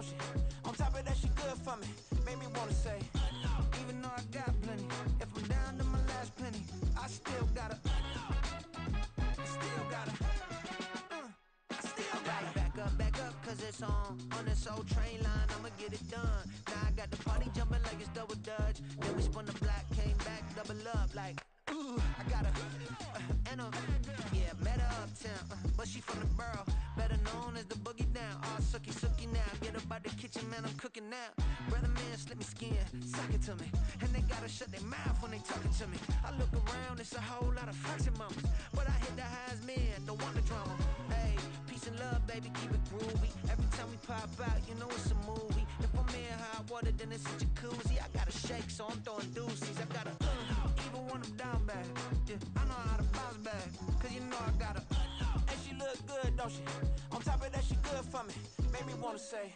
don't she? On top of that, she good for me. Made me wanna say, even though I got plenty, if I'm down to my last penny, I still gotta, back up, cause it's on this old train line, I'ma get it done. Now I got the party jumping like it's double dutch. Then we spun the block, came back, double up like, ooh, I got a, yeah, met her uptown, but she from the borough, better known as the boogie down. All sookie now, get up out the kitchen, man, I'm cooking now. Brother man, slip me skin, suck it to me, and they gotta shut their mouth when they talking to me. I look around, it's a whole lot of flexing mamas, but I hit the highs, man, don't want the drama. Hey, peace and love, baby, keep it groovy. Every time we pop out, you know it's a movie. If I'm in hot water, then it's a jacuzzi. I gotta shake, so I'm throwing deuces. I gotta, even when I'm down bad, yeah, I know how to bounce back, cause you know I gotta, and she look good, don't she? On top of that, she good for me. Made me wanna say,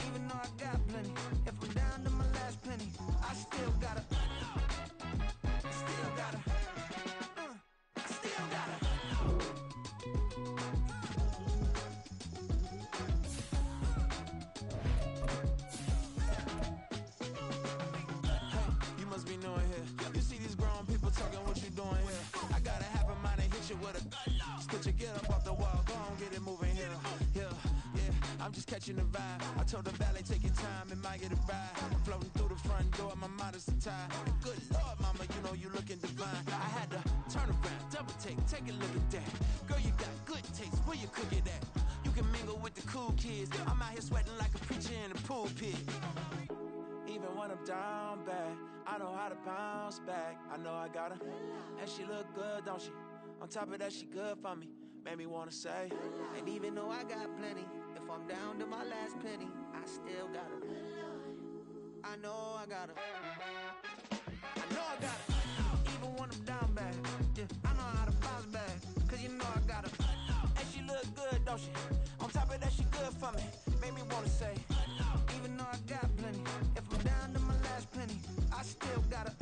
even though I got plenty, if I'm down to my last penny, I still gotta, still gotta. Be knowing here. You see these grown people talking, what you doing here? I gotta have a mind and hit you with a spit you, get up off the wall, go on, get it moving here. Yeah, I'm just catching the vibe. I told the valet, take your time, it might get a ride. Floating through the front door, my mind is tied. Good Lord, mama, you know you looking divine. I had to turn around, double take a look at that. Girl, you got good taste, where you cook it at? You can mingle with the cool kids. I'm out here sweating like a preacher in a pulpit. Even when I'm down bad, I know how to bounce back. I know I got her, and she look good, don't she? On top of that, she good for me. Made me wanna say, and even though I got plenty, if I'm down to my last penny, I still got her. I know I got her. I know I got her. Even when I'm down bad, yeah, I know how to bounce back, cause you know I got her. And she look good, don't she? On top of that, she good for me. Made me wanna say, even though I got plenty, if I'm down to my last penny, I still gotta,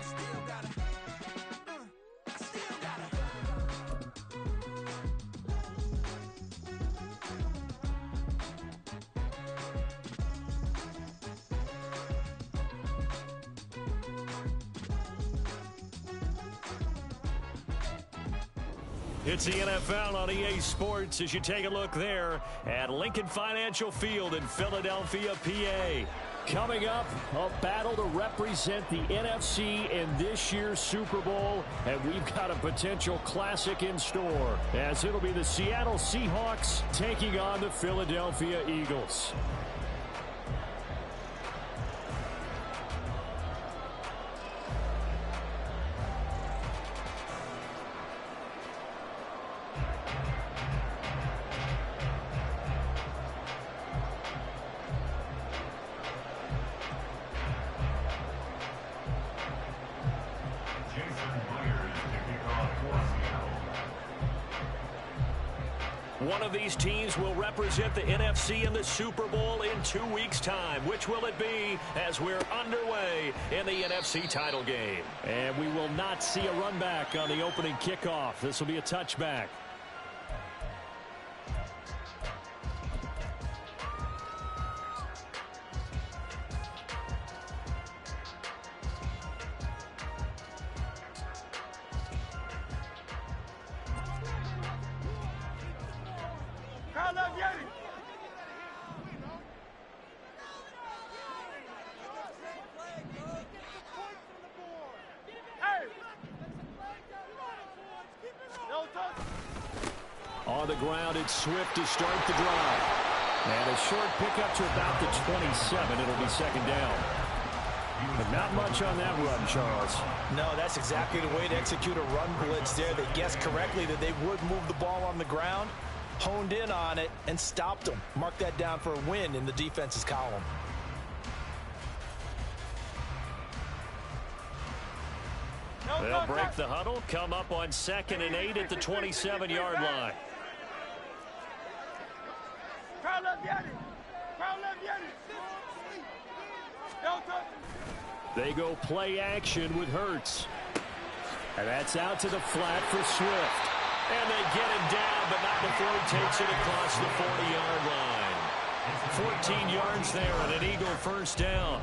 still gotta, still gotta. It's the NFL on EA Sports as you take a look there at Lincoln Financial Field in Philadelphia, PA. Coming up, a battle to represent the NFC in this year's Super Bowl, and we've got a potential classic in store, as it'll be the Seattle Seahawks taking on the Philadelphia Eagles. One of these teams will represent the NFC in the Super Bowl in 2 weeks' time. Which will it be as we're underway in the NFC title game? And we will not see a run back on the opening kickoff. This will be a touchback. On the ground, it's Swift to start the drive. And a short pickup to about the 27. It'll be second down. But not much on that run, Charles. No, that's exactly the way to execute a run blitz there. They guessed correctly that they would move the ball on the ground, honed in on it, and stopped them. Mark that down for a win in the defense's column. They'll break the huddle, come up on 2nd and 8 at the 27-yard line. They go play action with Hurts. And that's out to the flat for Swift. And they get him down, but not before he takes it across the 40-yard line. 14 yards there and an Eagle first down.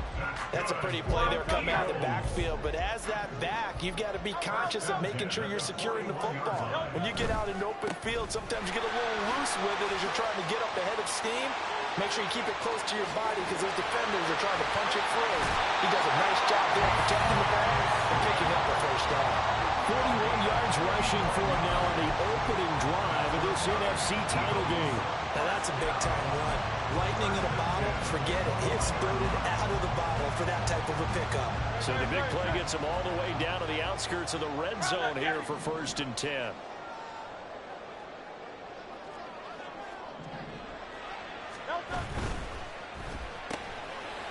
That's a pretty play there coming out of the backfield. But as that back, you've got to be conscious of making sure you're securing the football. When you get out in open field, sometimes you get a little loose with it as you're trying to get up ahead of steam. Make sure you keep it close to your body because those defenders are trying to punch it through. He does a nice job there protecting the ball and picking up the first down. 41 yards rushing for him now on the opening drive of this NFC title game. Now that's a big-time run. Lightning in a bottle, forget it. He exploded out of the bottle for that type of a pickup. So the big play gets him all the way down to the outskirts of the red zone here for 1st and 10.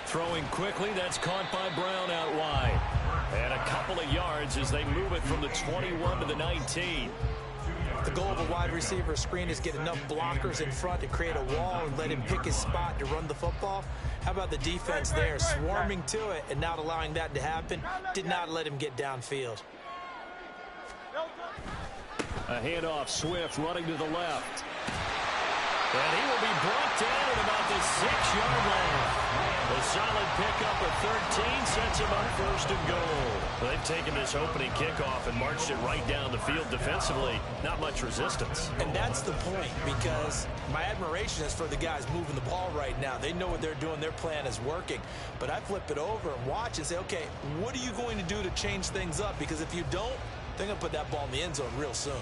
Throwing quickly, that's caught by Brown out wide. And a couple of yards as they move it from the 21 to the 19. The goal of a wide receiver screen is get enough blockers in front to create a wall and let him pick his spot to run the football. How about the defense there, swarming to it and not allowing that to happen? Did not let him get downfield. A handoff, Swift running to the left. And he will be brought down at about the 6-yard line. A solid pickup of 13 sets him up 1st and goal. They've taken this opening kickoff and marched it right down the field defensively. Not much resistance. And that's the point, because my admiration is for the guys moving the ball right now. They know what they're doing. Their plan is working. But I flip it over and watch and say, okay, what are you going to do to change things up? Because if you don't, they're going to put that ball in the end zone real soon.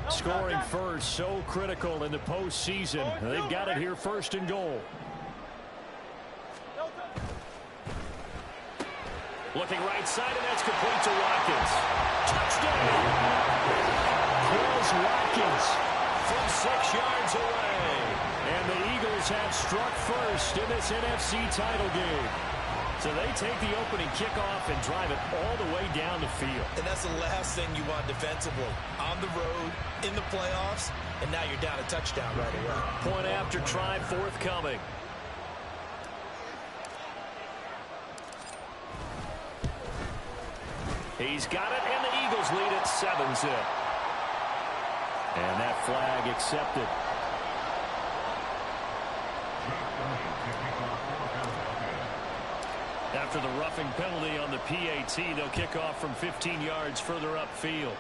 Scoring first, so critical in the postseason. They've got it here 1st and goal. Looking right side, and that's complete to Watkins. Touchdown! Chris Watkins from 6 yards away. And the Eagles have struck first in this NFC title game. So they take the opening kickoff and drive it all the way down the field. And that's the last thing you want defensively. On the road, in the playoffs, and now you're down a touchdown right away. Point after try forthcoming. He's got it, and the Eagles lead at 7-zip. And that flag accepted. After the roughing penalty on the PAT, they'll kick off from 15 yards further upfield.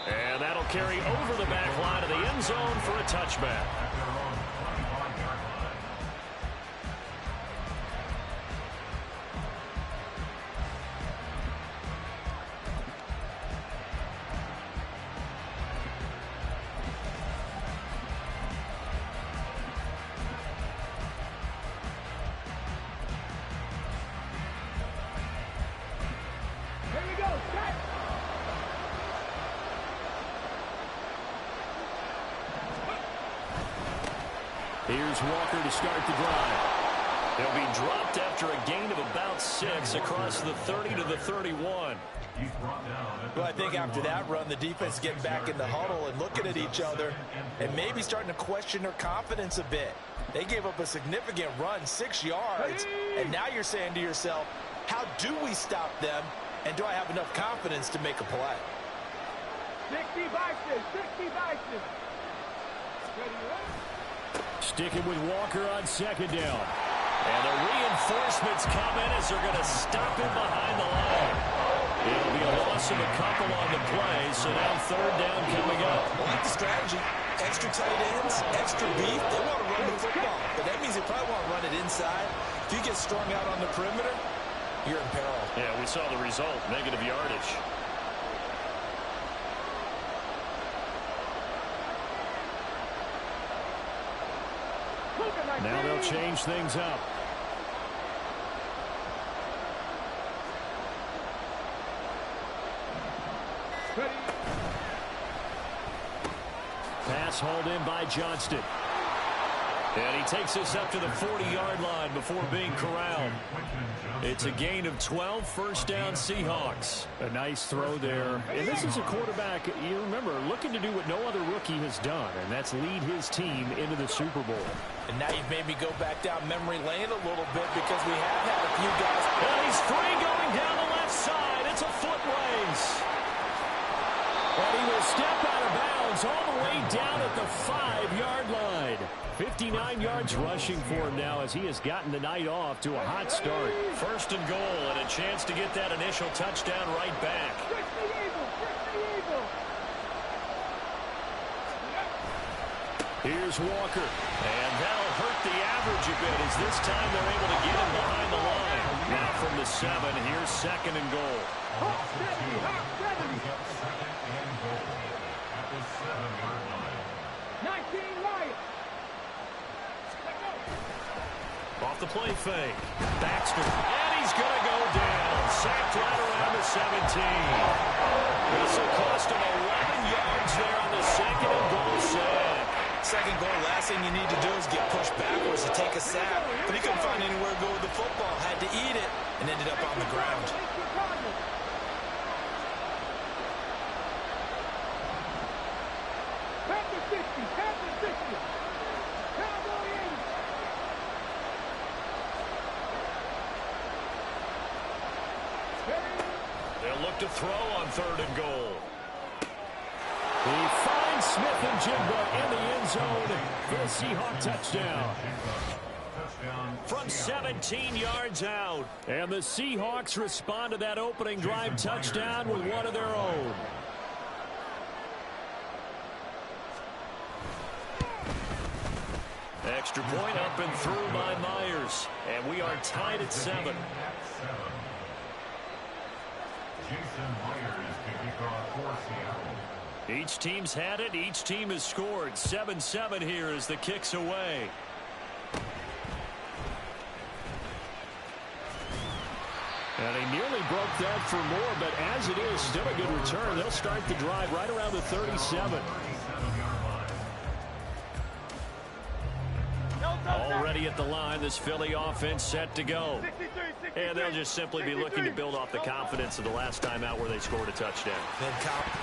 And that'll carry over the back line of the end zone for a touchback. Here's Walker to start the drive. He'll be dropped after a gain of about 6 across the 30 to the 31. Well, I think after that run, the defense is getting back in the huddle and looking at each other and maybe starting to question their confidence a bit. They gave up a significant run, 6 yards, and now you're saying to yourself, how do we stop them, and do I have enough confidence to make a play? 60 boxes, 60 boxes. Sticking with Walker on 2nd down. And the reinforcements come in as they're going to stop him behind the line. It'll be a loss of a couple on the play, so now 3rd down coming up. I like the strategy. Extra tight ends, extra beef. They want to run the football, but that means they probably want to run it inside. If you get strung out on the perimeter, you're in peril. Yeah, we saw the result, negative yardage. Now they'll change things up. Pass hauled in by Johnston. And he takes us up to the 40-yard line before being corralled. It's a gain of 12, 1st down Seahawks. A nice throw there. And this is a quarterback, you remember, looking to do what no other rookie has done, and that's lead his team into the Super Bowl. And now you've made me go back down memory lane a little bit because we have had a few guys. And he's free going down the left side. It's a foot race. And he will step is all the way down at the 5-yard line. 59 yards rushing for him now as he has gotten the night off to a hot start. First and goal and a chance to get that initial touchdown right back. Here's Walker. And that'll hurt the average a bit as this time they're able to get him behind the line. Now from the 7, here's second and goal. Off the play fake. Baxter. And he's going to go down. Sacked right around the 17. This will cost him 11 yards there on the second and goal sack. Second goal, last thing you need to do is get pushed backwards to take a sack. But he couldn't find anywhere to go with the football. Had to eat it and ended up on the ground. They'll look to throw on third and goal. He finds Smith and Jigba in the end zone for a Seahawk touchdown. From 17 yards out. And the Seahawks respond to that opening drive touchdown with one of their own. Extra point up and through by Myers. And we are tied at 7. Each team's had it. Each team has scored. 7-7 here as the kick's away. And he nearly broke that for more, but as it is, still a good return. They'll start the drive right around the 37. Already at the line, this Philly offense set to go. And they'll just simply be looking to build off the confidence of the last time out where they scored a touchdown.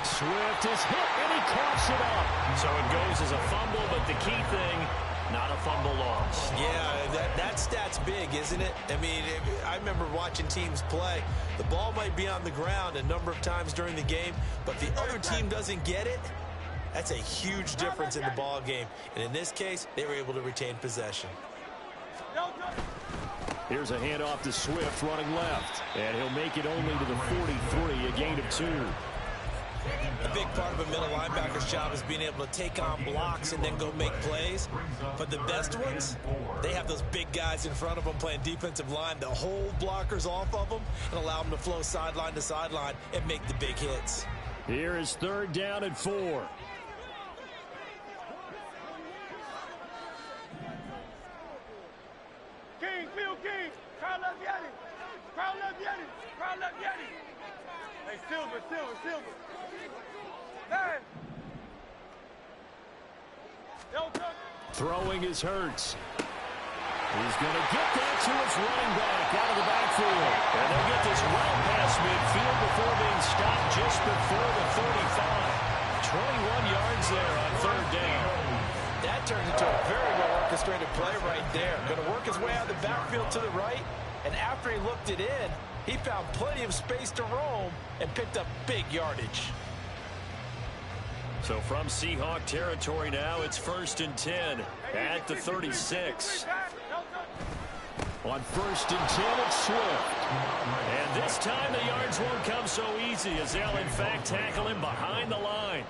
Swift is hit, and he coughs it up. So it goes as a fumble, but the key thing, not a fumble loss. Yeah, that stat's big, isn't it? I mean, I remember watching teams play. The ball might be on the ground a number of times during the game, but the other team doesn't get it. That's a huge difference in the ball game. And in this case, they were able to retain possession. Here's a handoff to Swift running left. And he'll make it only to the 43, a gain of 2. A big part of a middle linebacker's job is being able to take on blocks and then go make plays. But the best ones, they have those big guys in front of them playing defensive line to hold blockers off of them and allow them to flow sideline to sideline and make the big hits. Here is third down and 4. Hey, Silver. Hey. Throwing is Hurts. He's going to get that to his running back out of the backfield. And they'll get this well past midfield before being stopped just before the 35. 21 yards there on third down. That turns into a very well orchestrated play right there. Going to work his way out of the backfield to the right. And after he looked it in, he found plenty of space to roam and picked up big yardage. So from Seahawk territory now, it's 1st and 10 at the 36. On 1st and 10, it's Swift. And this time the yards won't come so easy as they'll in fact tackle him behind the line.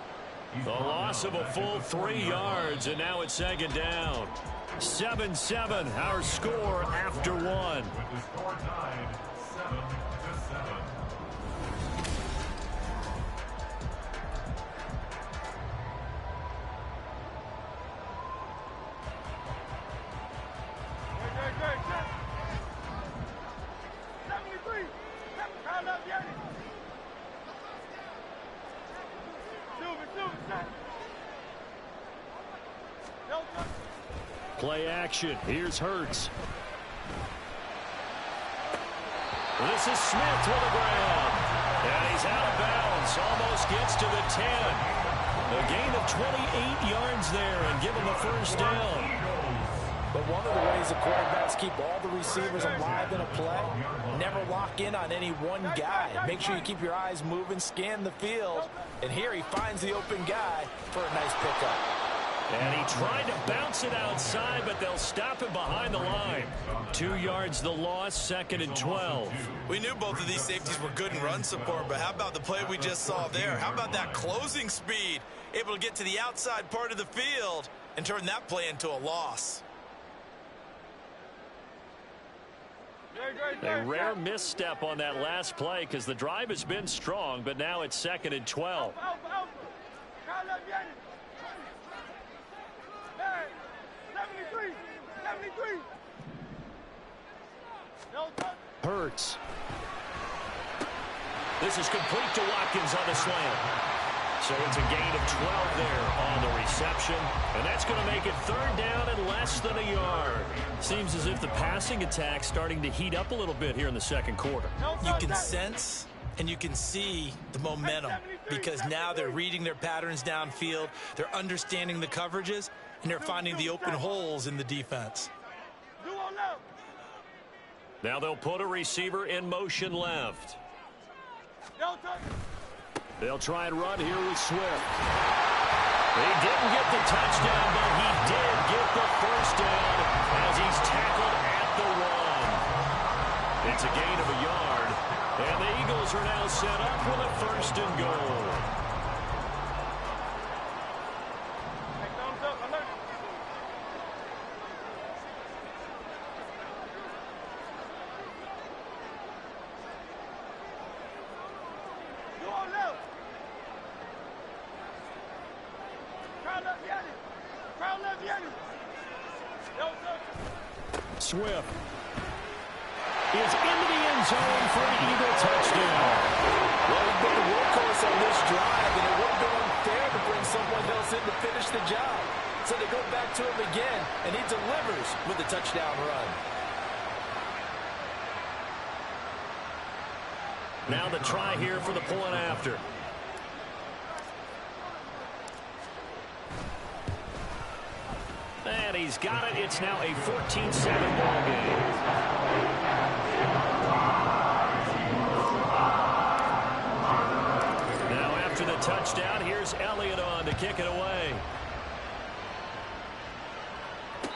The loss of a full 3 yards, and now it's second down. 7-7, our score after 1. With the score tied 7-7. Play action. Here's Hurts. This is Smith with the ground. And he's out of bounds. Almost gets to the 10. A gain of 28 yards there and give him a first down. But one of the ways the quarterbacks keep all the receivers alive in a play. Never lock in on any one guy. Make sure you keep your eyes moving, scan the field. And here he finds the open guy for a nice pickup. And he tried to bounce it outside, but they'll stop him behind the line. 2 yards the loss, 2nd and 12. We knew both of these safeties were good in run support, but how about the play we just saw there? How about that closing speed? Able to get to the outside part of the field and turn that play into a loss. A rare misstep on that last play because the drive has been strong, but now it's 2nd and 12. Hurts. This is complete to Watkins on the slant. So it's a gain of 12 there on the reception. And that's going to make it 3rd down and less than a yard. Seems as if the passing attack's starting to heat up a little bit here in the 2nd quarter. You can sense and you can see the momentum because now they're reading their patterns downfield. They're understanding the coverages, and they're finding the open holes in the defense. Now they'll put a receiver in motion left. They'll try and run here with Swift. He didn't get the touchdown, but he did get the 1st down as he's tackled at the 1. It's a gain of a yard, and the Eagles are now set up with a 1st and goal. Swift is into the end zone for an Eagle touchdown. Well, he's been the workhorse on this drive, and it would have been unfair to bring someone else in to finish the job. So they go back to him again, and he delivers with a touchdown run. Now the try here for the point after. And he's got it. It's now a 14-7 ball game. Now after the touchdown, here's Elliott on to kick it away.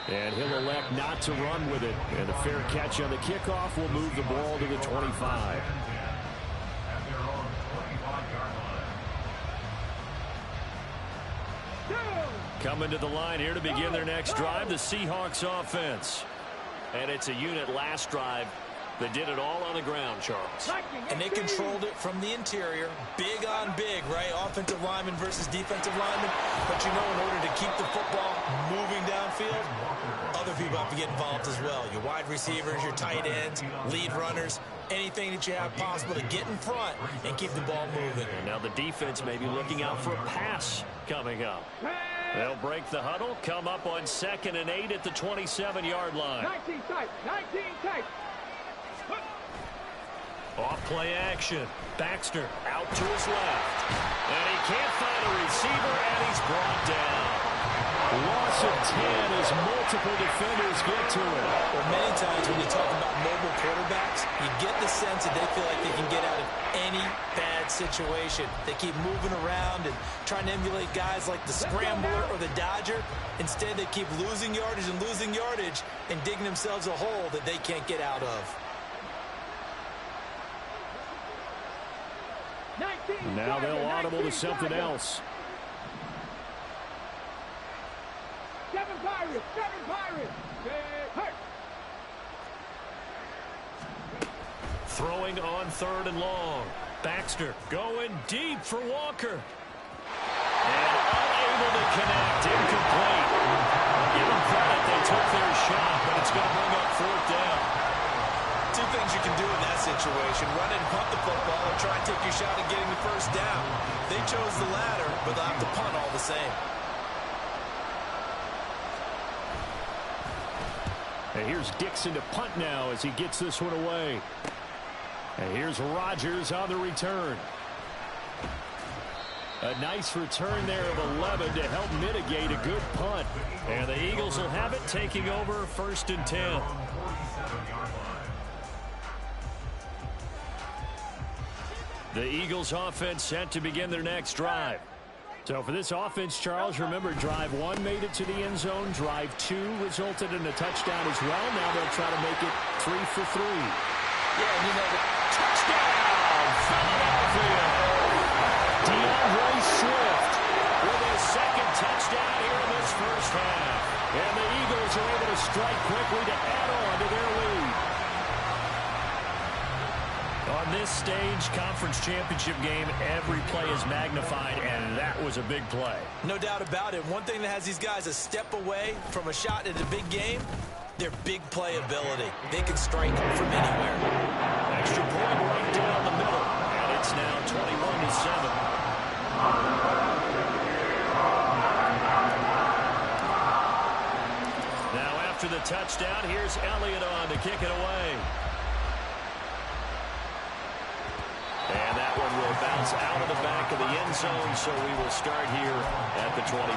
And he'll elect not to run with it. And a fair catch on the kickoff will move the ball to the 25. Coming to the line here to begin their next drive, the Seahawks offense. And it's a unit last drive that did it all on the ground, Charles. And they controlled it from the interior, big on big, right? Offensive lineman versus defensive lineman. But you know, in order to keep the football moving downfield, other people have to get involved as well. Your wide receivers, your tight ends, lead runners, anything that you have possible to get in front and keep the ball moving. And now the defense may be looking out for a pass coming up. They'll break the huddle, come up on 2nd and 8 at the 27-yard line. 19 tight, 19 tight. Off play action. Baxter out to his left. And he can't find a receiver, and he's brought down. Loss of 10 as multiple defenders get to it. Well, many times when you talk about mobile quarterbacks, you get the sense that they feel like they can get out of any bad situation. They keep moving around and trying to emulate guys like the Scrambler or the Dodger. Instead, they keep losing yardage and digging themselves a hole that they can't get out of. Now they'll audible to something else. 7 Pirates, 7 Pirates. Throwing on 3rd and long. Baxter going deep for Walker. And unable to connect. Incomplete. Give them credit. They took their shot, but it's going to bring up 4th down. Two things you can do in that situation: run and punt the football, or try and take your shot at getting the 1st down. They chose the latter, but they'll have to punt all the same. And here's Dixon to punt now as he gets this one away. And here's Rodgers on the return. A nice return there of 11 to help mitigate a good punt. And the Eagles will have it, taking over 1st and 10. The Eagles offense set to begin their next drive. So for this offense, Charles, remember, drive 1 made it to the end zone. Drive 2 resulted in a touchdown as well. Now they'll try to make it 3 for 3. Yeah, you know, Touchdown, Philadelphia. DeAndre Swift with his 2nd touchdown here in this first half. And the Eagles are able to strike quickly to add on to their lead. On this stage, conference championship game, every play is magnified, and that was a big play. No doubt about it. One thing that has these guys a step away from a shot at a big game, their big play ability. They can strike from anywhere. Extra point right down the middle, and it's now 21-7. Now after the touchdown, here's Elliott on to kick it away. And that one will bounce out of the back of the end zone, so we will start here at the 25.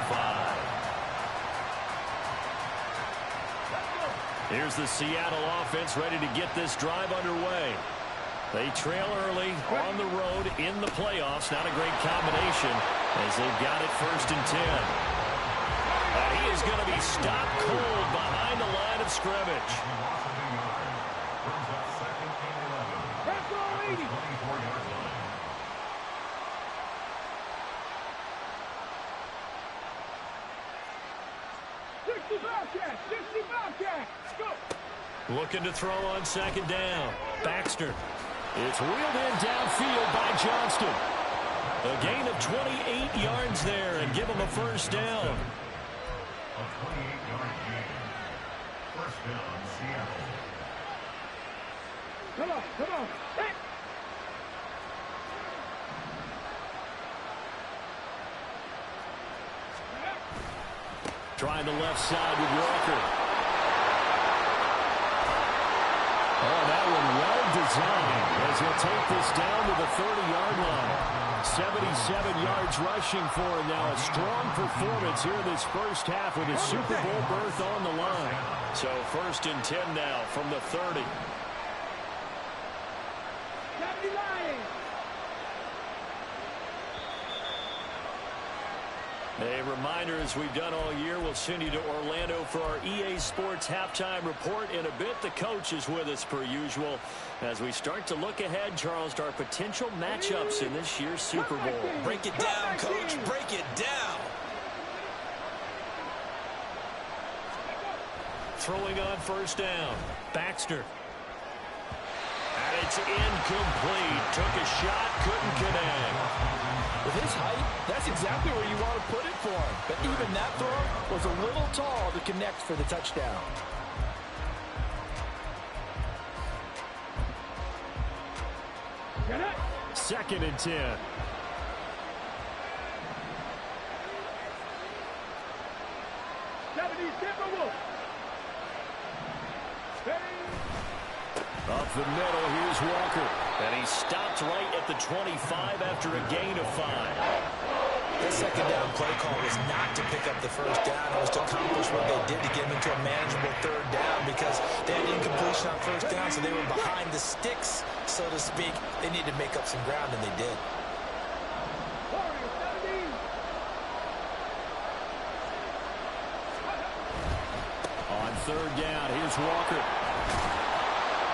Here's the Seattle offense ready to get this drive underway. They trail early on the road in the playoffs. Not a great combination as they've got it 1st and 10. And he is going to be stopped cold behind the line of scrimmage. Looking to throw on 2nd down. Baxter. It's wheeled in downfield by Johnston. A gain of 28 yards there and give him a 1st down. A 28-yard gain. 1st down, Seattle. Come on. Hey. Trying the left side with Walker. Oh, that one well designed as he'll take this down to the 30-yard line. 77 yards rushing for him now. A strong performance here in this first half with his Super Bowl berth on the line. So 1st and 10 now from the 30. A reminder, as we've done all year, we'll send you to Orlando for our EA Sports halftime report. In a bit, the coach is with us per usual as we start to look ahead, Charles, to our potential matchups in this year's Super Bowl. Break it down, Coach. Break it down. Throwing on 1st down. Baxter. And it's incomplete. Took a shot, couldn't connect. With his height, that's exactly where you want to put it for him. But even that throw was a little tall to connect for the touchdown. Get it. 2nd and 10. Up the middle, here's Walker. And he stopped right at the 25 after a gain of 5. The 2nd down play call was not to pick up the 1st down. It was to accomplish what they did to get them into a manageable 3rd down because they had incompletion on 1st down, so they were behind the sticks, so to speak. They needed to make up some ground, and they did. On 3rd down, here's Walker.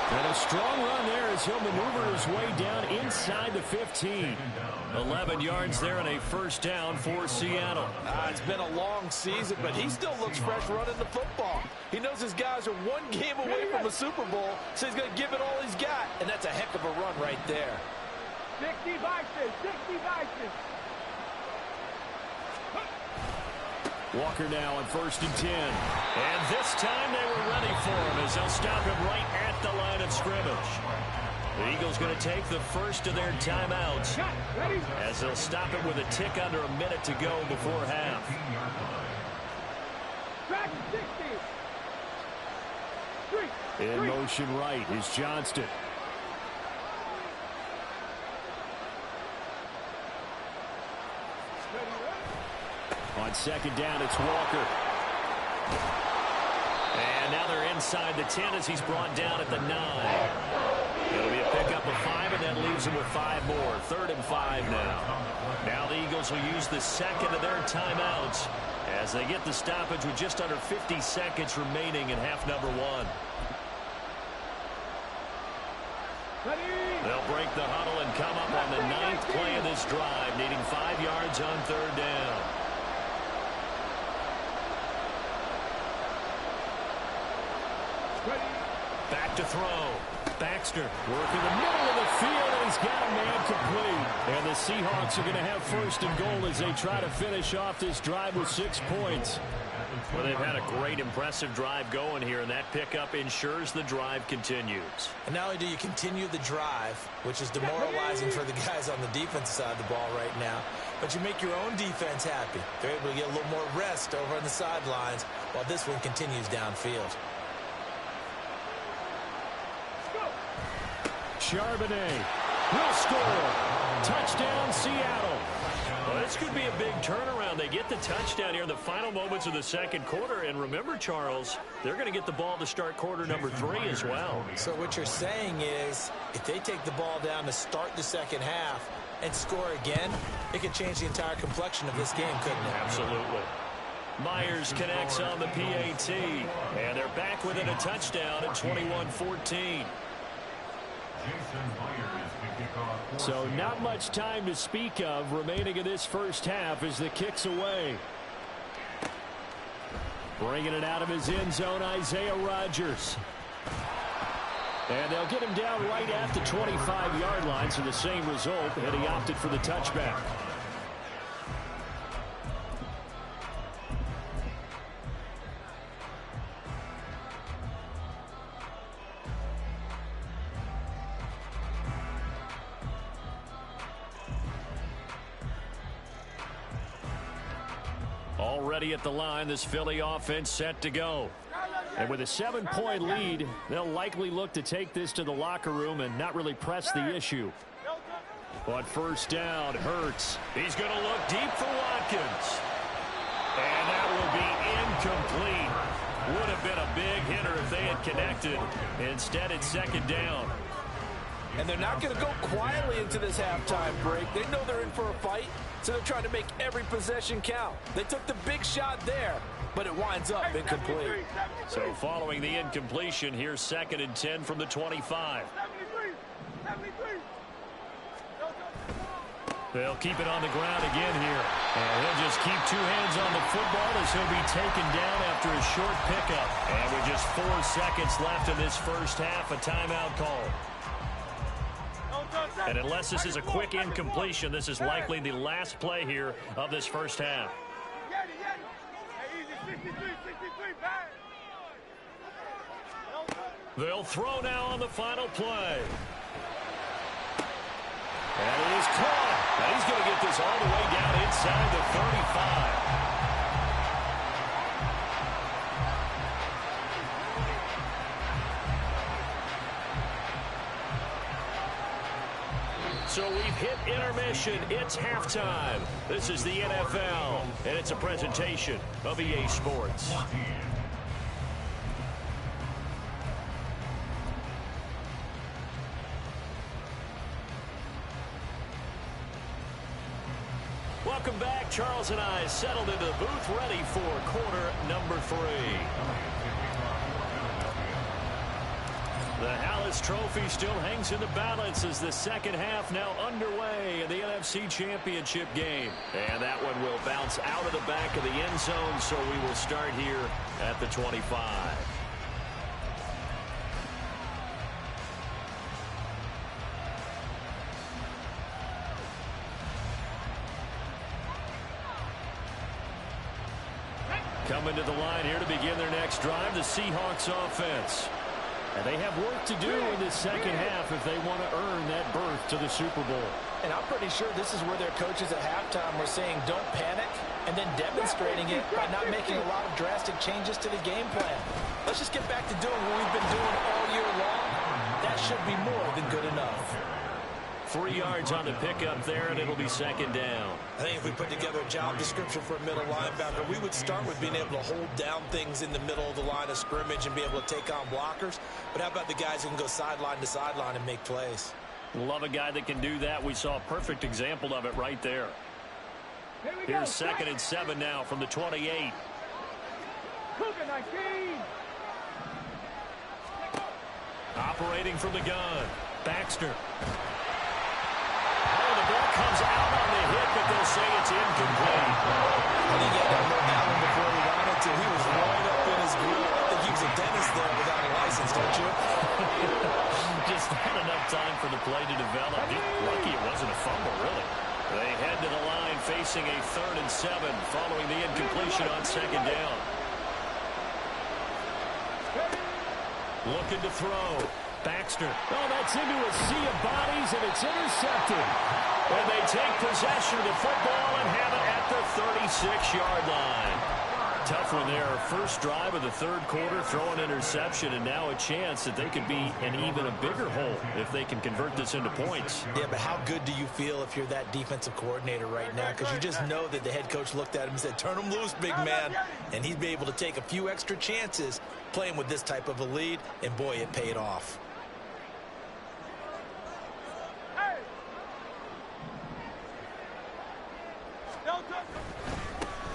And a strong run there as he'll maneuver his way down inside the 15. 11 yards there and a 1st down for Seattle. It's been a long season, but he still looks fresh running the football. He knows his guys are 1 game away from a Super Bowl, so he's going to give it all he's got. And that's a heck of a run right there. 60 Vikings, 60 Vikings. Walker now on 1st and 10. And this time they were ready for him as they'll stop him right at the line of scrimmage. The Eagles going to take the first of their timeouts as they'll stop it with a tick under a minute to go before half. In motion right is Johnston. On second down, it's Walker. And now they're inside the 10 as he's brought down at the 9. It'll be a pickup of 5, and that leaves him with 5 more. 3rd and 5 now. Now the Eagles will use the second of their timeouts as they get the stoppage with just under 50 seconds remaining in half number 1. They'll break the huddle and come up on the 9th play of this drive, needing 5 yards on 3rd down. Back to throw. Baxter working the middle of the field, and he's got a man complete. And the Seahawks are going to have 1st and goal as they try to finish off this drive with 6 points. Well, they've had a great, impressive drive going here, and that pickup ensures the drive continues. And not only do you continue the drive, which is demoralizing for the guys on the defensive side of the ball right now, but you make your own defense happy. They're able to get a little more rest over on the sidelines while this one continues downfield. Charbonnet will score. Touchdown, Seattle. Well, this could be a big turnaround. They get the touchdown here in the final moments of the second quarter. And remember, Charles, they're going to get the ball to start quarter number 3 as well. So what you're saying is if they take the ball down to start the second half and score again, it could change the entire complexion of this game, couldn't it? Absolutely. Myers connects on the PAT. And they're back within a touchdown at 21-14. So not much time to speak of remaining in this first half as the kick's away. Bringing it out of his end zone, Isaiah Rodgers. And they'll get him down right at the 25-yard line, so the same result, and he opted for the touchback. Already at the line, this Philly offense set to go. And with a 7-point lead, they'll likely look to take this to the locker room and not really press the issue. But first down, Hurts. He's going to look deep for Watkins. And that will be incomplete. Would have been a big hitter if they had connected. Instead, it's second down. And they're not going to go quietly into this halftime break. They know they're in for a fight, so they're trying to make every possession count. They took the big shot there, but it winds up incomplete. So following the incompletion, here's 2nd and 10 from the 25. They'll keep it on the ground again here. And he'll just keep 2 hands on the football as he'll be taken down after a short pickup. And with just 4 seconds left in this first half, a timeout call. And unless this is a quick incompletion, this is likely the last play here of this first half. They'll throw now on the final play. And it is caught. And he's going to get this all the way down inside the 35. So we've hit intermission. It's halftime. This is the NFL, and it's a presentation of EA Sports. Welcome back. Charles and I settled into the booth ready for quarter number 3. The Hallis Trophy still hangs in the balance as the second half now underway in the NFC Championship game. And that one will bounce out of the back of the end zone, so we will start here at the 25. Coming to the line here to begin their next drive, the Seahawks offense. And they have work to do in this second half if they want to earn that berth to the Super Bowl. And I'm pretty sure this is where their coaches at halftime were saying don't panic, and then demonstrating it by not making a lot of drastic changes to the game plan. Let's just get back to doing what we've been doing all year long. That should be more than good enough. 3 yards on the pickup there, and it'll be second down. I think if we put together a job description for a middle linebacker, we would start with being able to hold down things in the middle of the line of scrimmage and be able to take on blockers. But how about the guys who can go sideline to sideline and make plays? Love a guy that can do that. We saw a perfect example of it right there. Here's 2nd and 7 now from the 28. Cougar 19. Operating from the gun. Baxter. Oh, the ball comes out on the hit, but they'll say it's incomplete. I think he had that one before he wanted to. He was right up in his grill. I think he was a dentist there without a license, don't you? Just not enough time for the play to develop. Lucky it wasn't a fumble, really. They head to the line facing a 3rd and 7 following the incompletion on 2nd down. Looking to throw. Baxter. Oh, that's into a sea of bodies, and it's intercepted. And they take possession of the football and have it at the 36-yard line. Tough one there. First drive of the 3rd quarter, throw an interception, and now a chance that they could be in even a bigger hole if they can convert this into points. Yeah, but how good do you feel if you're that defensive coordinator right now? Because you just know that the head coach looked at him and said, turn him loose, big man. And he'd be able to take a few extra chances playing with this type of a lead, and boy, it paid off.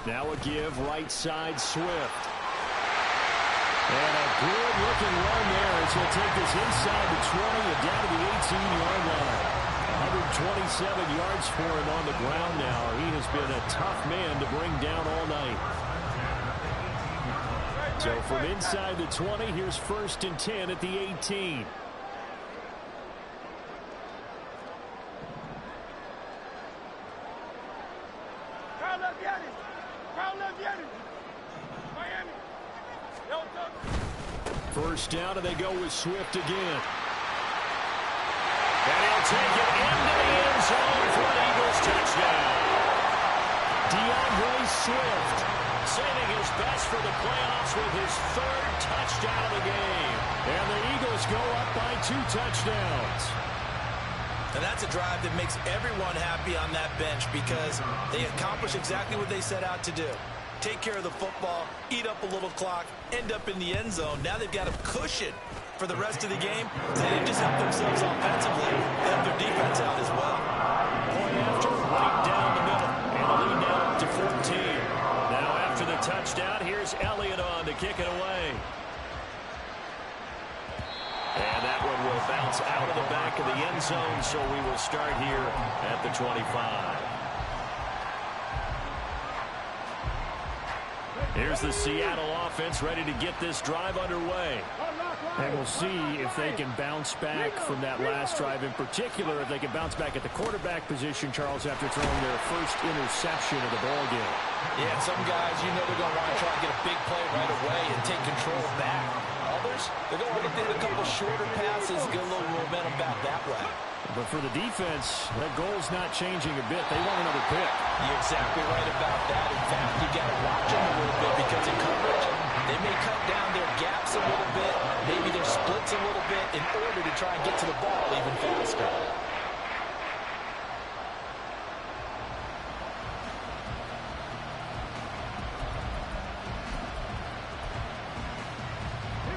Now a give, right side, Swift. And a good-looking run there as he'll take this inside the 20 and down to the 18-yard line. 127 yards for him on the ground now. He has been a tough man to bring down all night. So from inside the 20, here's 1st and 10 at the 18. First down, and they go with Swift again. And he'll take it into the end zone for an Eagles touchdown. DeAndre Swift saving his best for the playoffs with his 3rd touchdown of the game. And the Eagles go up by 2 touchdowns. And that's a drive that makes everyone happy on that bench because they accomplish exactly what they set out to do. Take care of the football, eat up a little clock, end up in the end zone. Now they've got a cushion for the rest of the game. So they didn't just help themselves offensively, they helped their defense out as well. Point after, right down the middle. And the lead now up to 14. Now after the touchdown, here's Elliott on to kick it away. And that one will bounce out of the back of the end zone, so we will start here at the 25. Here's the Seattle offense ready to get this drive underway. And we'll see if they can bounce back from that last drive. In particular, if they can bounce back at the quarterback position, Charles, after throwing their first interception of the ball game. Yeah, some guys, you know they're going to want to try to get a big play right away and take control back. Others, they're going to want to get a couple shorter passes, get a little momentum back that way. But for the defense, that goal's not changing a bit. They want another pick. You're exactly right about that. In fact, you got to watch them a little bit because in coverage, they may cut down their gaps a little bit, maybe their splits a little bit in order to try and get to the ball even faster.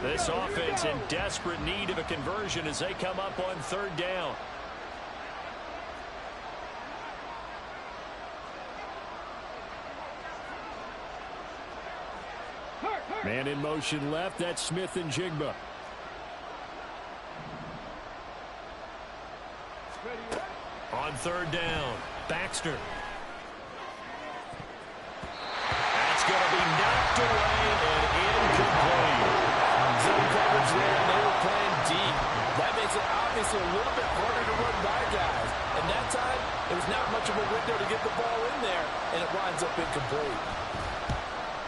This offense in desperate need of a conversion as they come up on 3rd down. Man in motion left. That's Smith and Jigba. On 3rd down, Baxter. That's going to be knocked away and incomplete. Zone coverage there, and they were playing deep. That makes it obviously a little bit harder to run by guys. And that time, there was not much of a window to get the ball in there, and it winds up incomplete.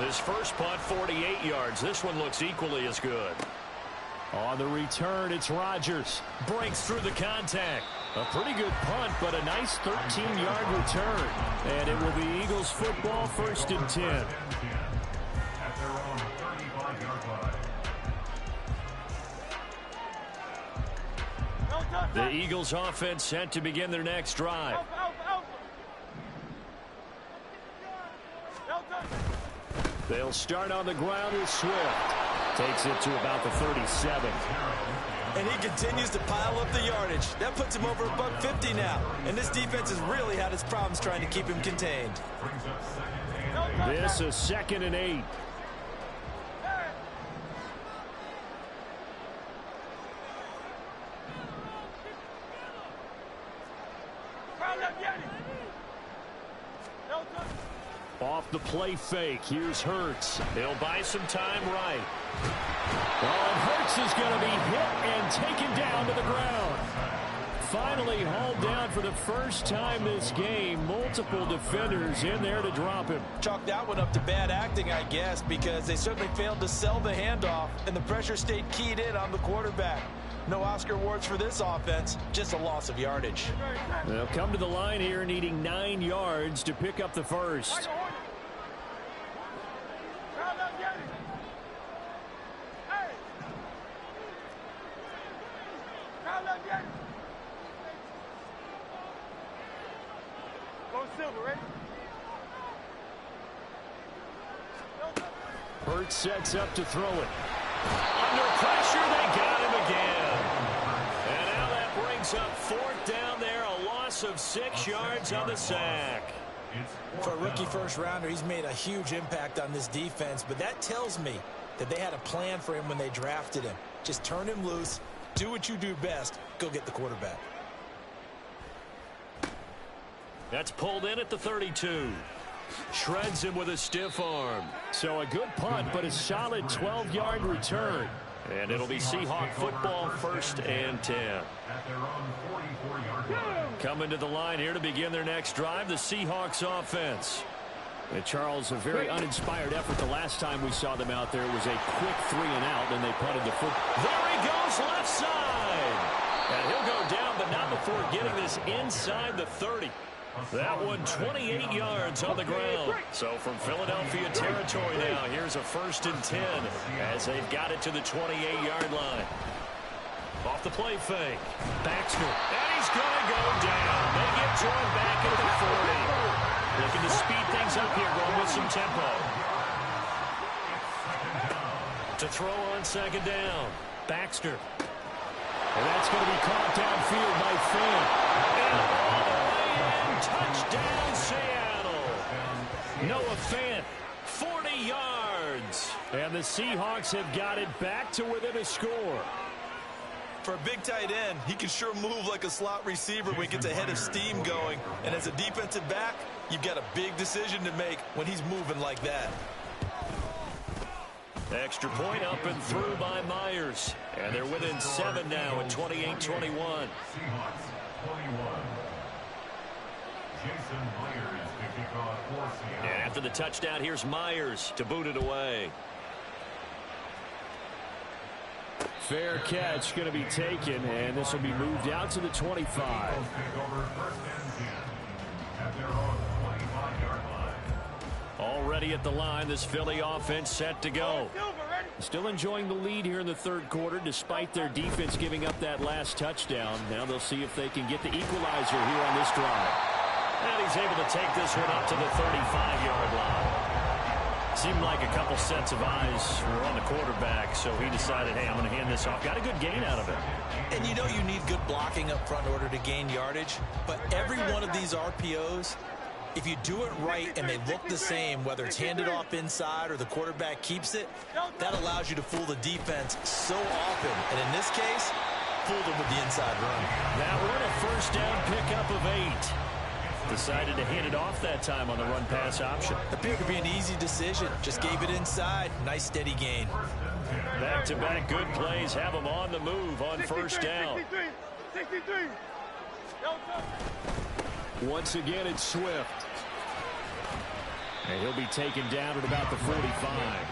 His first punt, 48 yards. This one looks equally as good. On the return, it's Rodgers. Breaks through the contact. A pretty good punt, but a nice 13-yard return. And it will be Eagles football, 1st and 10. At their own 35-yard line. The Eagles offense set to begin their next drive. They'll start on the ground with Swift. Takes it to about the 37. And he continues to pile up the yardage. That puts him over $150 now. And this defense has really had its problems trying to keep him contained. This is 2nd and 8. Off the play fake. Here's Hurts. They'll buy some time right. Oh, and Hurts is going to be hit and taken down to the ground. Finally hauled down for the first time this game. Multiple defenders in there to drop him. Chalk that one up to bad acting, I guess, because they certainly failed to sell the handoff, and the pressure stayed keyed in on the quarterback. No Oscar awards for this offense, just a loss of yardage. They'll come to the line here needing 9 yards to pick up the first. Hurts sets up to throw it. Under pressure, they got him again. And now that brings up 4th down there, a loss of 6 yards on the sack. For a rookie first rounder, he's made a huge impact on this defense, but that tells me that they had a plan for him when they drafted him. Just turn him loose, do what you do best, go get the quarterback. That's pulled in at the 32. Shreds him with a stiff arm. So a good punt, but a solid 12-yard return. And it'll be Seahawk football, 1st and 10. Coming to the line here to begin their next drive, the Seahawks offense. And Charles, a very uninspired effort the last time we saw them out there. It was a quick 3 and out, and they punted the foot. There he goes, left side. And he'll go down, but not before getting this inside the 30. That one 28 yards on the ground. So from Philadelphia territory now, here's a 1st and 10 as they've got it to the 28-yard line. Off the play fake. Baxter. And he's going to go down. They get Jordan back at the 40. Looking to speed things up here, going with some tempo. To throw on 2nd down. Baxter. And that's going to be caught downfield by Fant. And all the way in. Touchdown, Seattle. Noah Fant, 40 yards. And the Seahawks have got it back to within a score. For a big tight end, he can sure move like a slot receiver when he gets a head of steam going. And as a defensive back, you've got a big decision to make when he's moving like that. Extra point up and through by Myers. And they're within 7 now at 28-21. And after the touchdown, here's Myers to boot it away. Fair catch going to be taken, and this will be moved out to the 25. Already at the line, this Philly offense set to go. Still enjoying the lead here in the 3rd quarter, despite their defense giving up that last touchdown. Now they'll see if they can get the equalizer here on this drive. And he's able to take this one up to the 35-yard line. Seemed like a couple sets of eyes were on the quarterback, so he decided, hey, I'm going to hand this off. Got a good gain out of it. And you know you need good blocking up front in order to gain yardage, but every one of these RPOs, if you do it right and they look the same, whether it's handed off inside or the quarterback keeps it, that allows you to fool the defense so often. And in this case, fooled them with the inside run. Now we're in a 1st down pickup of 8. Decided to hand it off that time on the run-pass option. Appeared to be an easy decision. Just gave it inside. Nice, steady gain. Back-to-back good plays have them on the move on 1st down. 63. Once again, it's Swift. And he'll be taken down at about the 45.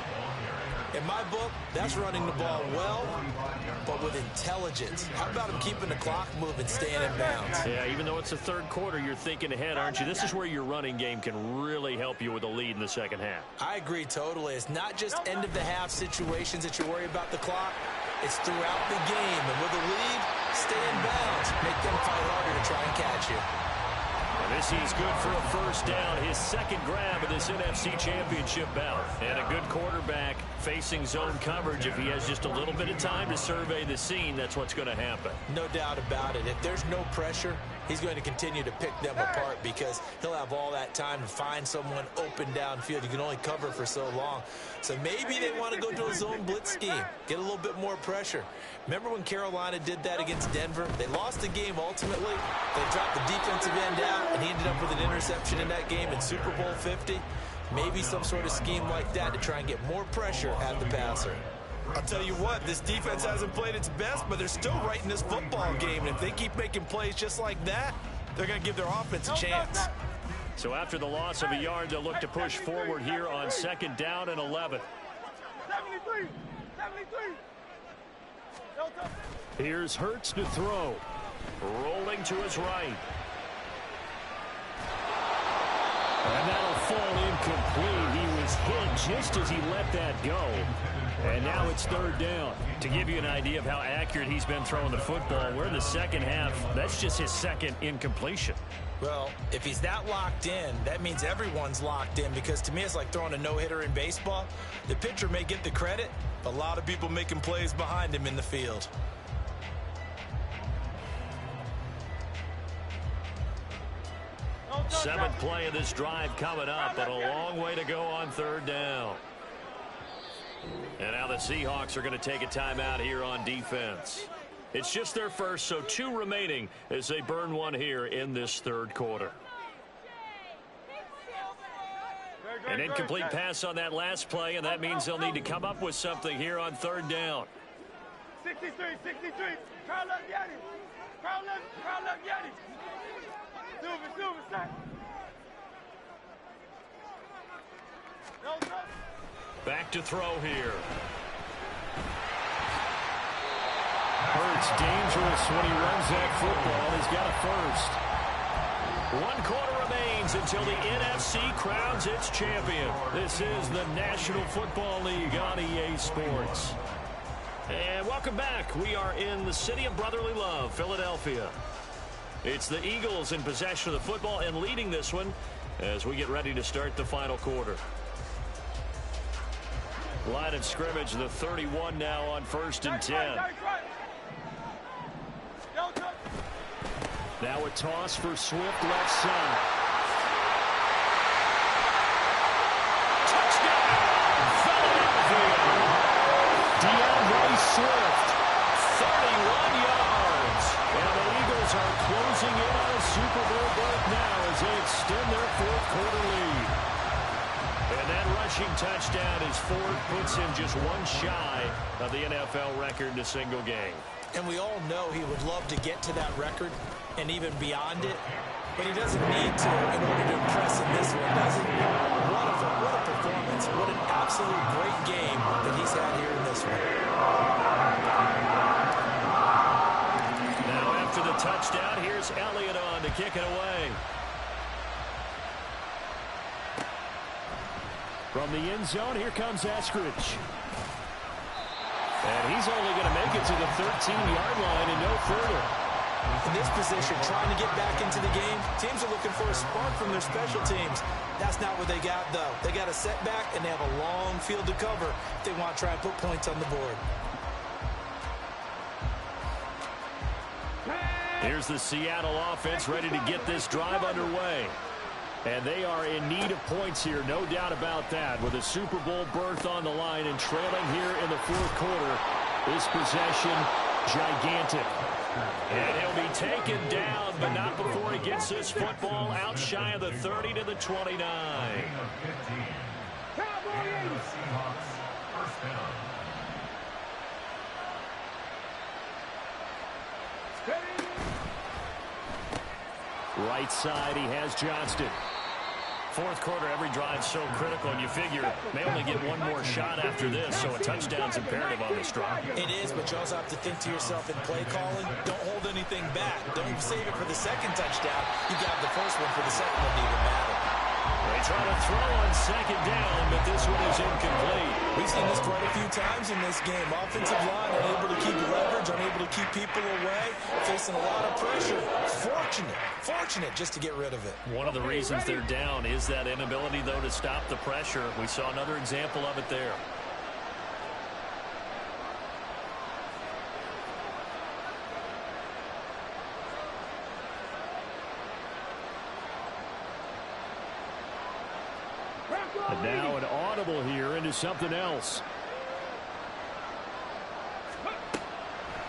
In my book, that's running the ball well, but with intelligence. How about him keeping the clock moving, staying in bounds? Yeah, even though it's the 3rd quarter, you're thinking ahead, aren't you? This is where your running game can really help you with a lead in the 2nd half. I agree totally. It's not just end-of-the-half situations that you worry about the clock. It's throughout the game. And with a lead, stay in bounds. fight harder to try and catch you. And this is good for a first down. His second grab of this NFC Championship bout. And a good quarterback facing zone coverage. If he has just a little bit of time to survey the scene, that's what's going to happen. No doubt about it. If there's no pressure, he's going to continue to pick them apart because he'll have all that time to find someone open downfield. You can only cover for so long. So maybe they want to go to a zone blitz scheme, get a little bit more pressure. Remember when Carolina did that against Denver? They lost the game ultimately. They dropped the defensive end out, and he ended up with an interception in that game in Super Bowl 50. Maybe some sort of scheme like that to try and get more pressure at the passer. I'll tell you what, this defense hasn't played its best, but they're still right in this football game. And if they keep making plays just like that, they're going to give their offense a chance. So after the loss of a yard, they'll look to push forward here on 2nd down and 11. 73. Here's Hurts to throw. Rolling to his right. And that'll fall incomplete. He was hit just as he let that go. And now it's 3rd down. To give you an idea of how accurate he's been throwing the football, we're in the second half. That's just his second incompletion. Well, if he's that locked in, that means everyone's locked in, because to me it's like throwing a no-hitter in baseball. The pitcher may get the credit, but a lot of people making plays behind him in the field. Seventh play of this drive coming up, but a long way to go on 3rd down. And now the Seahawks are going to take a timeout here on defense. It's just their first, so 2 remaining as they burn one here in this 3rd quarter. An incomplete pass on that last play, and that means they'll need to come up with something here on 3rd down. 63. Carl up Yeti. Silver, set. Back to throw here. Hurts dangerous when he runs that football. He's got a first. 1 quarter remains until the NFC crowns its champion. This is the National Football League on EA Sports. And welcome back. We are in the city of brotherly love, Philadelphia. It's the Eagles in possession of the football and leading this one as we get ready to start the final quarter. Line of scrimmage, the 31 now on 1st and 10. Now a toss for Swift left side. Touchdown, Philadelphia. DeAndre Swift, 31 yards. And the Eagles are closing in on a Super Bowl berth now as they extend their 4th quarter lead. And that rushing touchdown is 4th, puts him just 1 shy of the NFL record in a single game. And we all know he would love to get to that record and even beyond it, but he doesn't need to in order to impress in this one, does he? What a performance. What an absolute great game that he's had here in this one. Now after the touchdown, here's Elliott on to kick it away. From the end zone, here comes Eskridge. And he's only going to make it to the 13-yard line and no further. In this position, trying to get back into the game, teams are looking for a spark from their special teams. That's not what they got, though. They got a setback, and they have a long field to cover if they want to try and put points on the board. Here's the Seattle offense ready to get this drive underway. And they are in need of points here, no doubt about that. With a Super Bowl berth on the line and trailing here in the 4th quarter, this possession gigantic. And he'll be taken down, but not before he gets this football out shy of the 30 to the 29. Right side, he has Johnston. 4th quarter, every drive so critical, and you figure may only get 1 more shot after this, so a touchdown's imperative on this drive. It is, but you also have to think to yourself in play calling, don't hold anything back. Don't save it for the 2nd touchdown. You got the first one for the 2nd one to even matter. They try to throw on second down, but this one is incomplete. We've seen this quite a few times in this game. Offensive line unable to keep leverage, unable to keep people away, facing a lot of pressure. Fortunate just to get rid of it. One of the reasons they're down is that inability, though, to stop the pressure. We saw another example of it there. And now an audible here into something else.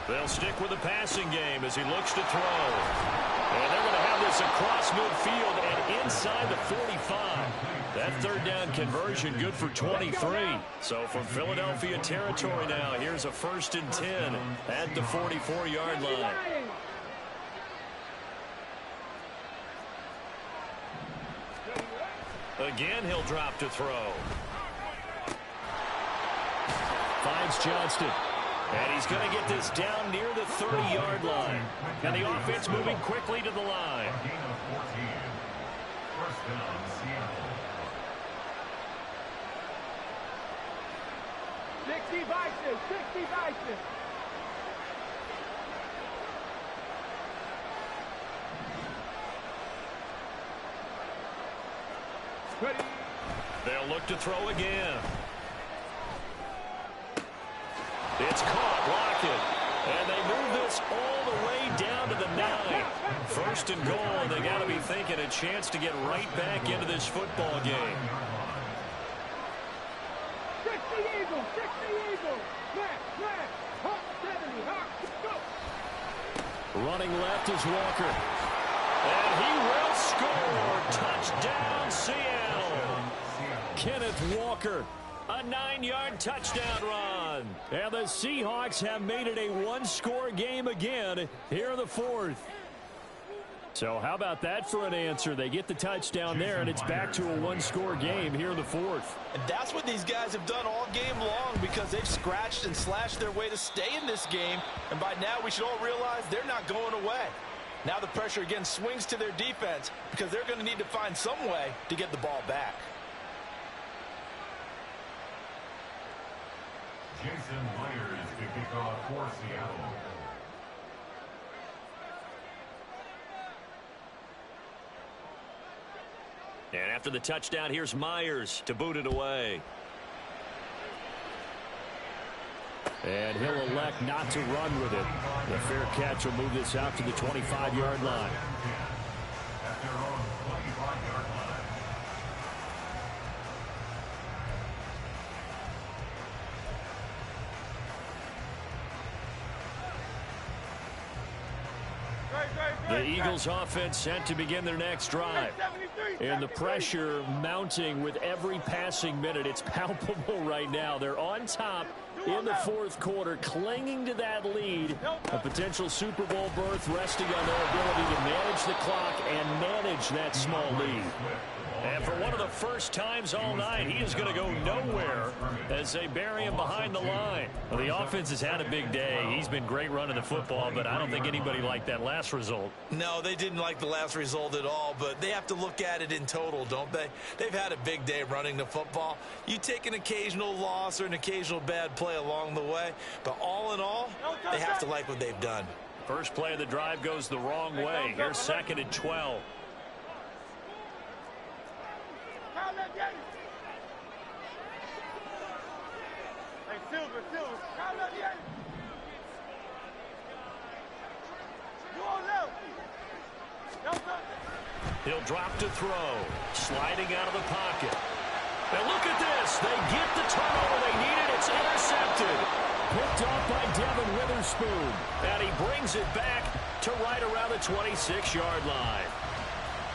They'll stick with the passing game as he looks to throw. And they're going to have this across midfield and inside the 45. That third down conversion good for 23. So from Philadelphia territory now, here's a 1st and 10 at the 44-yard line. Again, he'll drop to throw. Finds Johnston. And he's going to get this down near the 30-yard line. And the offense moving quickly to the line. Gain of 14. First down, Seattle. 60 vices, 60 vices. Ready. They'll look to throw again. It's caught, Lockett. And they move this all the way down to the 9. 1st and goal. They got to be thinking a chance to get right back into this football game. 60 Eagles, 60 Eagles. Flat, Hawk 70, Hawk, go. Running left is Walker. And he will score. Touchdown, Seattle. Kenneth Walker. A 9-yard touchdown run. And the Seahawks have made it a one-score game again here in the 4th. So how about that for an answer? They get the touchdown there, and it's back to a one-score game here in the 4th. And that's what these guys have done all game long because they've scratched and slashed their way to stay in this game. And by now we should all realize they're not going away. Now the pressure again swings to their defense because they're going to need to find some way to get the ball back. Jason Myers to kick off for Seattle. And after the touchdown, here's Myers to boot it away. And he'll elect not to run with it. The fair catch will move this out to the 25-yard line. At their own 25-yard line. The Eagles offense set to begin their next drive. And the pressure mounting with every passing minute. It's palpable right now. They're on top in the 4th quarter, clinging to that lead. A potential Super Bowl berth resting on their ability to manage the clock and manage that small lead. And for one of the first times all night, he is going to go nowhere as they bury him behind the line. Well, the offense has had a big day. He's been great running the football, but I don't think anybody liked that last result. No, they didn't like the last result at all, but they have to look at it in total, don't they? They've had a big day running the football. You take an occasional loss or an occasional bad play along the way, but all in all, they have to like what they've done. First play of the drive goes the wrong way. Here's 2nd and 12. He'll drop to throw. Sliding out of the pocket. And look at this. They get the turnover they needed. It's intercepted. Picked off by Devin Witherspoon. And he brings it back to right around the 26-yard line.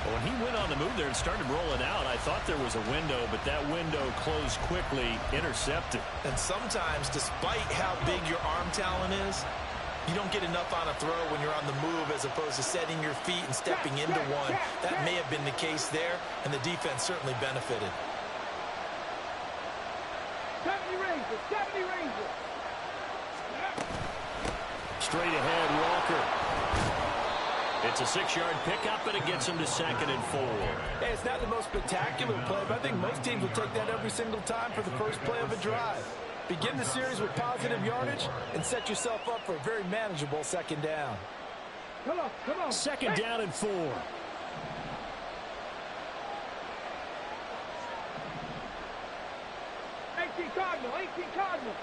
When he went on the move there and started rolling out, I thought there was a window, but that window closed quickly, intercepted. And sometimes, despite how big your arm talent is, you don't get enough on a throw when you're on the move as opposed to setting your feet and stepping into one. That may have been the case there, and the defense certainly benefited. 70 Rangers, 70 Rangers. Straight ahead, Walker. It's a 6-yard pickup, and it gets him to 2nd and 4. Hey, it's not the most spectacular play, but I think most teams will take that every single time for the first play of a drive. Begin the series with positive yardage and set yourself up for a very manageable 2nd down. Come on, come on. 2nd down and 4. 18 Cardinal, 18 Cardinal.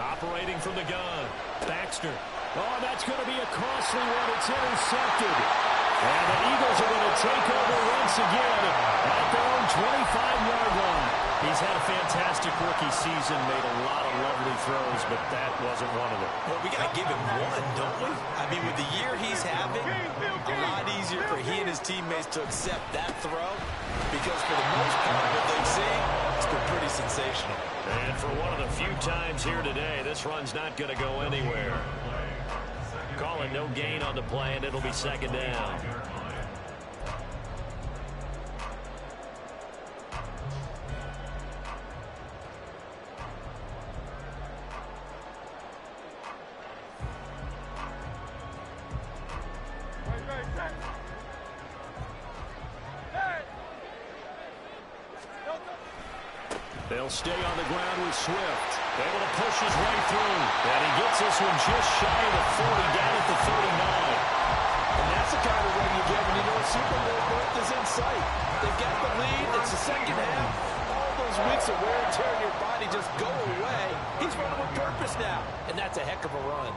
Operating from the gun. Baxter. Oh, that's going to be a costly one. It's intercepted. And the Eagles are going to take over once again at their own 25-yard line. He's had a fantastic rookie season, made a lot of lovely throws, but that wasn't one of them. Well, we got to give him one, don't we? I mean, with the year he's having, a lot easier for he and his teammates to accept that throw because for the most part, what they've seen, it's been pretty sensational. And for one of the few times here today, this run's not going to go anywhere. Calling no gain on the play, and it'll be 2nd down. They'll stay on the ground with Swift. Able to push his way through. And he gets this one just shy of the 40, down at the 39. And that's the kind of run you get when you know Super Bowl berth is in sight. They've got the lead. It's the 2nd half. All those weeks of wear and tear in your body just go away. He's running with purpose now. And that's a heck of a run.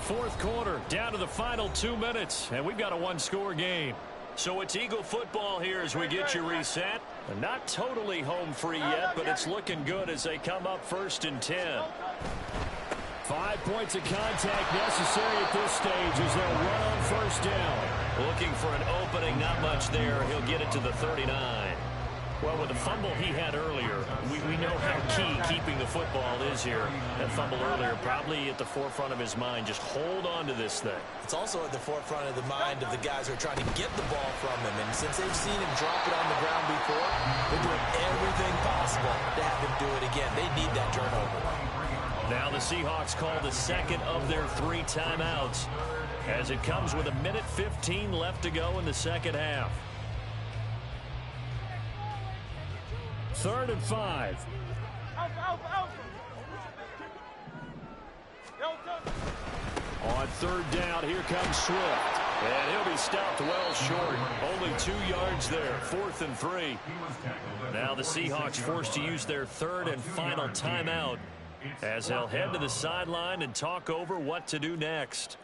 4th quarter, down to the final 2 minutes. And we've got a 1-score game. So it's Eagle football here as we get you reset. Not totally home free yet, but it's looking good as they come up 1st and 10. 5 points of contact necessary at this stage as they'll run on 1st down. Looking for an opening, not much there. He'll get it to the 39. Well, with the fumble he had earlier, we know how key keeping the football is here. That fumble earlier probably at the forefront of his mind. Just hold on to this thing. It's also at the forefront of the mind of the guys who are trying to get the ball from him. And since they've seen him drop it on the ground before, they're doing everything possible to have him do it again. They need that turnover. Now the Seahawks call the 2nd of their 3 timeouts as it comes with 1:15 left to go in the 2nd half. 3rd and 5. On 3rd down, here comes Swift. And he'll be stopped well short. Only 2 yards there. 4th and 3. Now the Seahawks forced to use their 3rd and final timeout as they'll head to the sideline and talk over what to do next.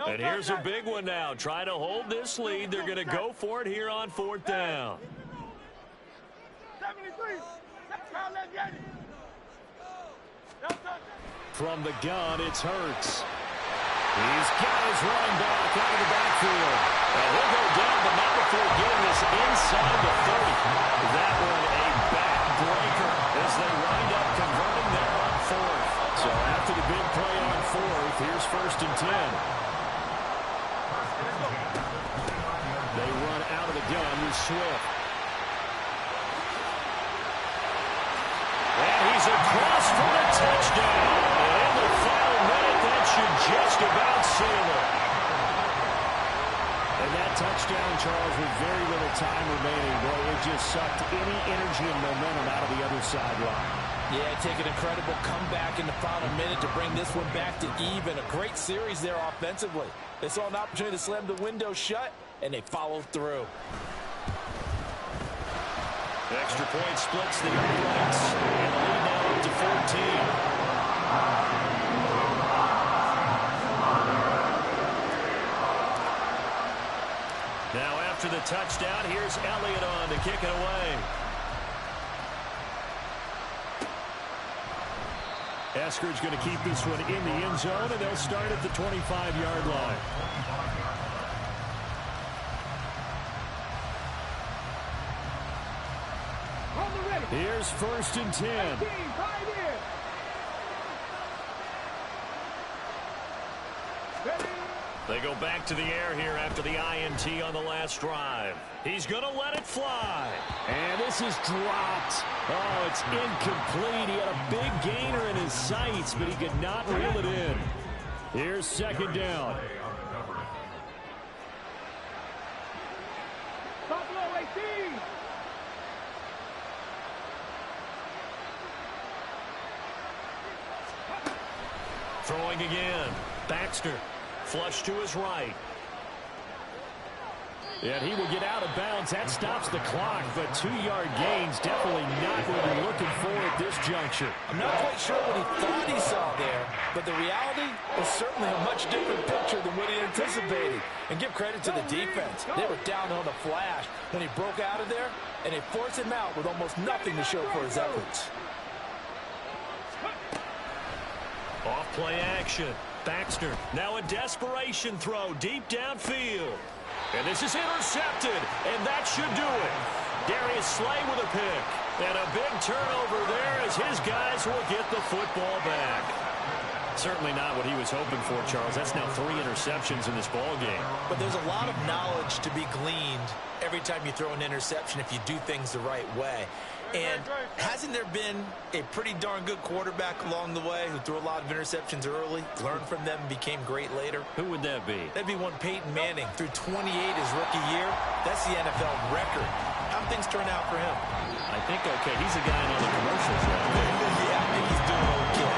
And here's a big one now. Trying to hold this lead. They're going to go for it here on 4th down. 73. From the gun, it's Hurts. He's got his running back out of the backfield. And he'll go down, but not before getting this inside the 30. That one a backbreaker as they wind up converting there on 4th. So after the big play on 4th, here's 1st and 10. They run out of the gun with Swift. And he's across for a touchdown. And in the final minute, that should just about seal it. And that touchdown, Charles, with very little time remaining, boy, it just sucked any energy and momentum out of the other sideline. Yeah, take an incredible comeback in the final minute to bring this one back to even. A great series there offensively. They saw an opportunity to slam the window shut, and they followed through. Extra point splits the uprights. And the lead now up to 14. Now after the touchdown, here's Elliott on to kick it away. Eskridge going to keep this one in the end zone, and they'll start at the 25-yard line. Here's 1st and 10. They go back to the air here after the INT on the last drive. He's going to let it fly. And this is dropped. Oh, it's incomplete. He had a big gainer in his sights, but he could not reel it in. Here's second down. Buffalo 18. Throwing again. Baxter. Flush to his right. And he will get out of bounds. That stops the clock, but 2-yard gains definitely not what you're looking for at this juncture. I'm not quite sure what he thought he saw there, but the reality is certainly a much different picture than what he anticipated. And give credit to the defense. They were down on the flash when he broke out of there, and they forced him out with almost nothing to show for his efforts. Off play action. Baxter, now a desperation throw deep downfield. And this is intercepted, and that should do it. Darius Slay with a pick. And a big turnover there as his guys will get the football back. Certainly not what he was hoping for, Charles. That's now 3 interceptions in this ball game. But there's a lot of knowledge to be gleaned every time you throw an interception if you do things the right way. And hasn't there been a pretty darn good quarterback along the way who threw a lot of interceptions early, learned from them, and became great later? Who would that be? That'd be one Peyton Manning. Threw 28 his rookie year. That's the NFL record. How'd things turn out for him? I think okay. He's a guy in all the commercials right there. Yeah, I think he's doing okay.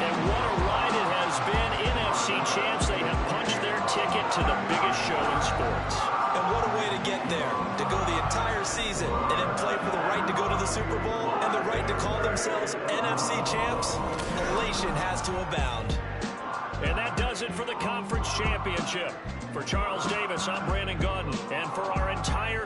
And what a ride it has been. NFC champs, they have punched their ticket to the biggest show in sports. And what a way to get there, to go the entire season and then play for the right to go to the Super Bowl and the right to call themselves NFC champs. Elation has to abound. And that does it for the conference championship. For Charles Davis, I'm Brandon Gaudin. And for our entire